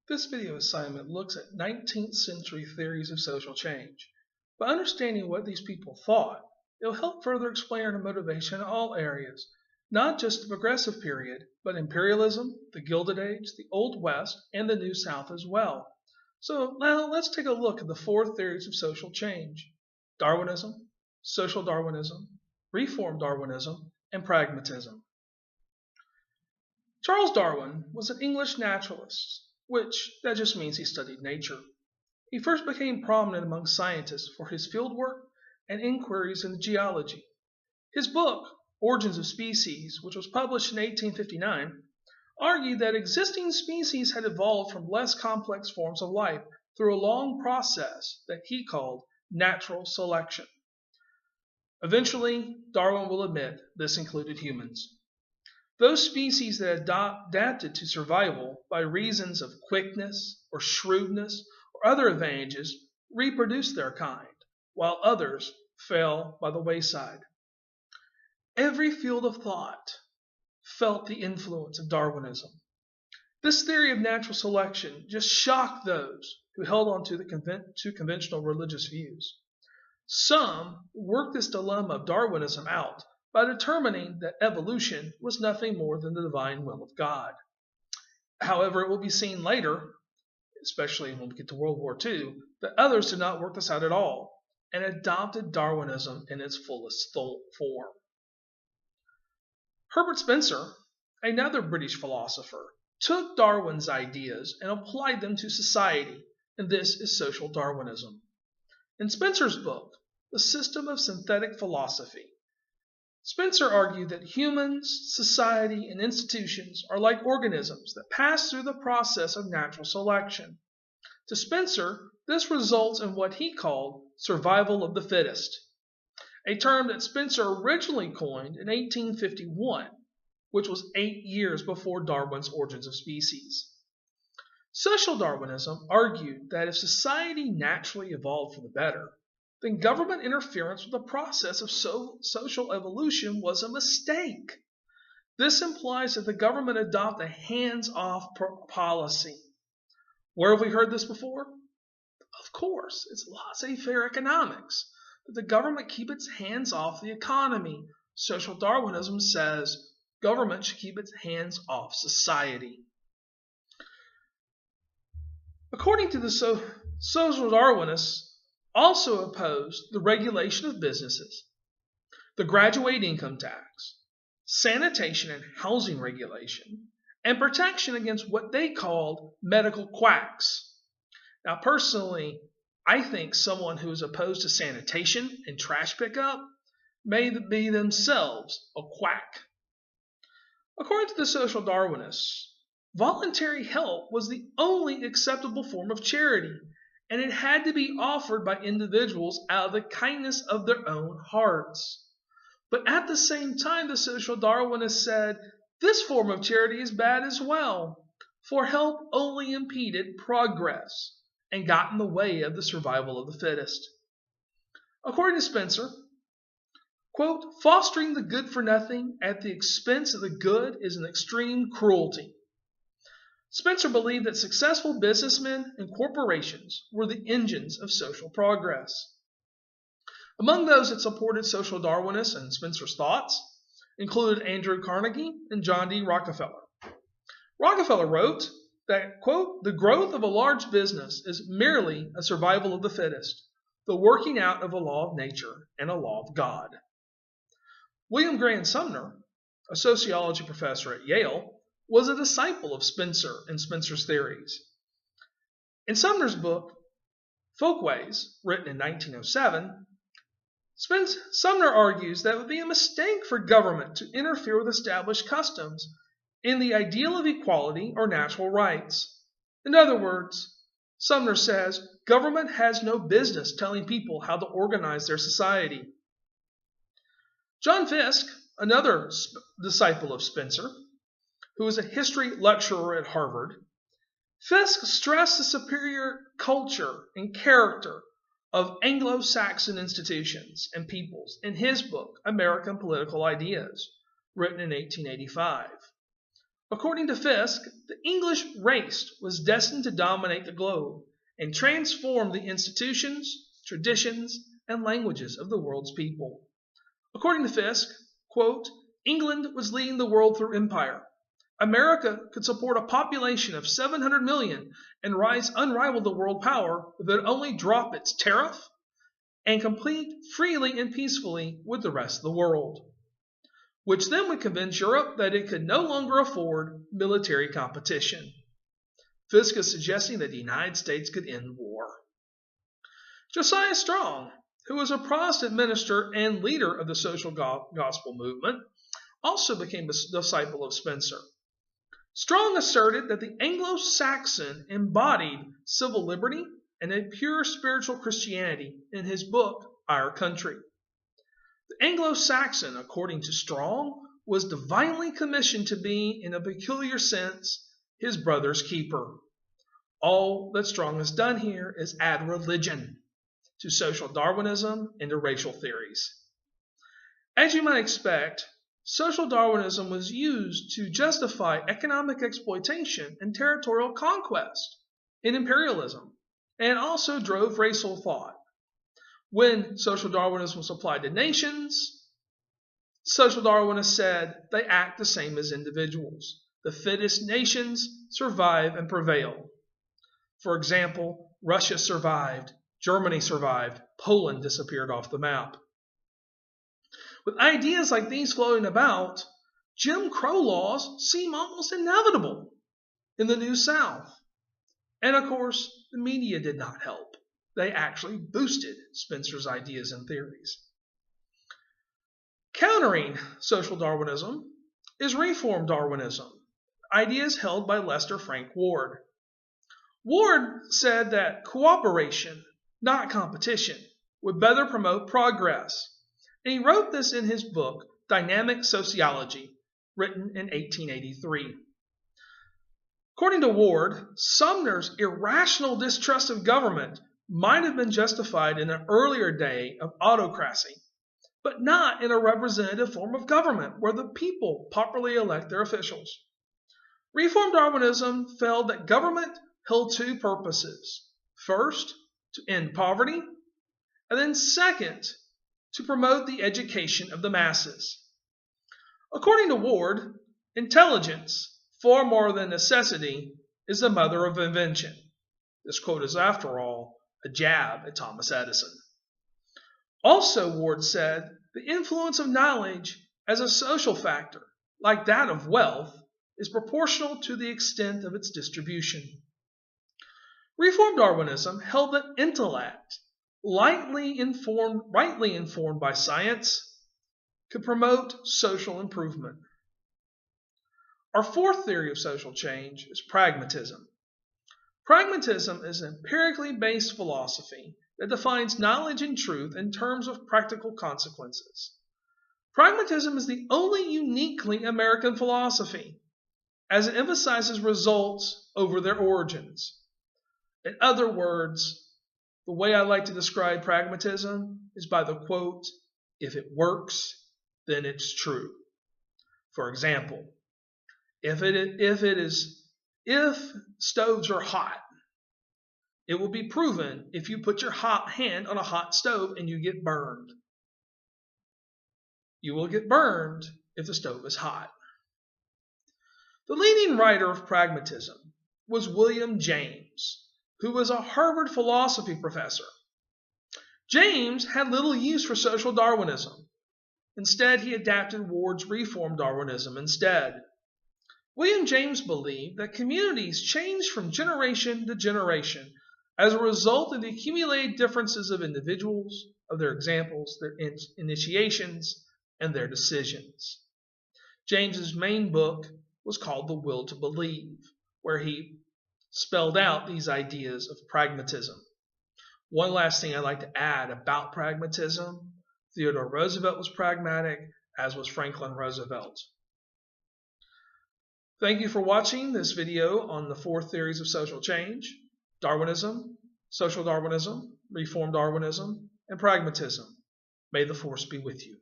This video assignment looks at 19th century theories of social change. By understanding what these people thought, it will help further explain our motivation in all areas, not just the progressive period, but imperialism, the Gilded Age, the Old West, and the New South as well. So now let's take a look at the four theories of social change: Darwinism, social Darwinism, reform Darwinism, and pragmatism. Charles Darwin was an English naturalist, which that just means he studied nature. He first became prominent among scientists for his fieldwork and inquiries into geology. His book, Origins of Species, which was published in 1859, argued that existing species had evolved from less complex forms of life through a long process that he called natural selection. Eventually, Darwin will admit this included humans. Those species that adapted to survival by reasons of quickness or shrewdness or other advantages reproduced their kind, while others fell by the wayside. Every field of thought felt the influence of Darwinism. This theory of natural selection just shocked those who held on to conventional religious views. Some worked this dilemma of Darwinism out by determining that evolution was nothing more than the divine will of God. However, it will be seen later, especially when we get to World War II, that others did not work this out at all and adopted Darwinism in its fullest form. Herbert Spencer, another British philosopher, took Darwin's ideas and applied them to society, and this is social Darwinism. In Spencer's book, The System of Synthetic Philosophy, Spencer argued that humans, society, and institutions are like organisms that pass through the process of natural selection. To Spencer, this results in what he called survival of the fittest, a term that Spencer originally coined in 1851, which was 8 years before Darwin's Origins of Species. Social Darwinism argued that if society naturally evolved for the better, then government interference with the process of social evolution was a mistake. This implies that the government adopt a hands-off policy. Where have we heard this before? Of course, it's laissez-faire economics, that the government keep its hands off the economy. Social Darwinism says government should keep its hands off society. According to the social Darwinists, also opposed the regulation of businesses, the graduate income tax, sanitation and housing regulation, and protection against what they called medical quacks. Now, personally, I think someone who is opposed to sanitation and trash pickup may be themselves a quack. According to the social Darwinists, voluntary help was the only acceptable form of charity, and it had to be offered by individuals out of the kindness of their own hearts. But at the same time, the social Darwinists said this form of charity is bad as well, for help only impeded progress and got in the way of the survival of the fittest. According to Spencer, quote, fostering the good for nothing at the expense of the good is an extreme cruelty. Spencer believed that successful businessmen and corporations were the engines of social progress. Among those that supported social Darwinists and Spencer's thoughts included Andrew Carnegie and John D. Rockefeller. Rockefeller wrote that, quote, the growth of a large business is merely a survival of the fittest, the working out of a law of nature and a law of God. William Grant Sumner, a sociology professor at Yale, was a disciple of Spencer and Spencer's theories. In Sumner's book, Folkways, written in 1907, Sumner argues that it would be a mistake for government to interfere with established customs in the ideal of equality or natural rights. In other words, Sumner says government has no business telling people how to organize their society. John Fiske, another disciple of Spencer, who was a history lecturer at Harvard, Fiske stressed the superior culture and character of Anglo-Saxon institutions and peoples in his book, American Political Ideas, written in 1885. According to Fiske, the English race was destined to dominate the globe and transform the institutions, traditions, and languages of the world's people. According to Fiske, quote, England was leading the world through empire. America could support a population of 700 million and rise unrivaled to world power if it only dropped its tariff and compete freely and peacefully with the rest of the world, which then would convince Europe that it could no longer afford military competition. Fiske is suggesting that the United States could end war. Josiah Strong, who was a Protestant minister and leader of the social gospel movement, also became a disciple of Spencer. Strong asserted that the Anglo-Saxon embodied civil liberty and a pure spiritual Christianity in his book, Our Country. The Anglo-Saxon, according to Strong, was divinely commissioned to be, in a peculiar sense, his brother's keeper. All that Strong has done here is add religion to social Darwinism and to racial theories. As you might expect, social Darwinism was used to justify economic exploitation and territorial conquest in imperialism, and also drove racial thought. When social Darwinism was applied to nations, social Darwinists said they act the same as individuals. The fittest nations survive and prevail. For example, Russia survived, Germany survived, Poland disappeared off the map. With ideas like these floating about, Jim Crow laws seem almost inevitable in the New South. And of course, the media did not help. They actually boosted Spencer's ideas and theories. Countering social Darwinism is reform Darwinism, ideas held by Lester Frank Ward. Ward said that cooperation, not competition, would better promote progress. And he wrote this in his book, Dynamic Sociology, written in 1883. According to Ward, Sumner's irrational distrust of government might have been justified in an earlier day of autocracy, but not in a representative form of government where the people popularly elect their officials. Reform Darwinism felt that government held two purposes. First, to end poverty, and then second, to promote the education of the masses. According to Ward, intelligence, far more than necessity, is the mother of invention. This quote is, after all, a jab at Thomas Edison. Also, Ward said, the influence of knowledge as a social factor, like that of wealth, is proportional to the extent of its distribution. Reform Darwinism held that intellect, rightly informed by science, could promote social improvement. Our fourth theory of social change is pragmatism. Pragmatism is an empirically based philosophy that defines knowledge and truth in terms of practical consequences. Pragmatism is the only uniquely American philosophy, as it emphasizes results over their origins. In other words, the way I like to describe pragmatism is by the quote, if it works, then it's true. For example, if stoves are hot, it will be proven if you put your hand on a hot stove and you get burned. You will get burned if the stove is hot. The leading writer of pragmatism was William James, who was a Harvard philosophy professor. James had little use for social Darwinism. Instead, he adapted Ward's reform Darwinism instead. William James believed that communities change from generation to generation as a result of the accumulated differences of individuals, of their examples, their initiations, and their decisions. James's main book was called The Will to Believe, where he spelled out these ideas of pragmatism. One last thing I'd like to add about pragmatism: Theodore Roosevelt was pragmatic, as was Franklin Roosevelt. Thank you for watching this video on the four theories of social change: Darwinism, social Darwinism, reform Darwinism, and pragmatism. May the force be with you.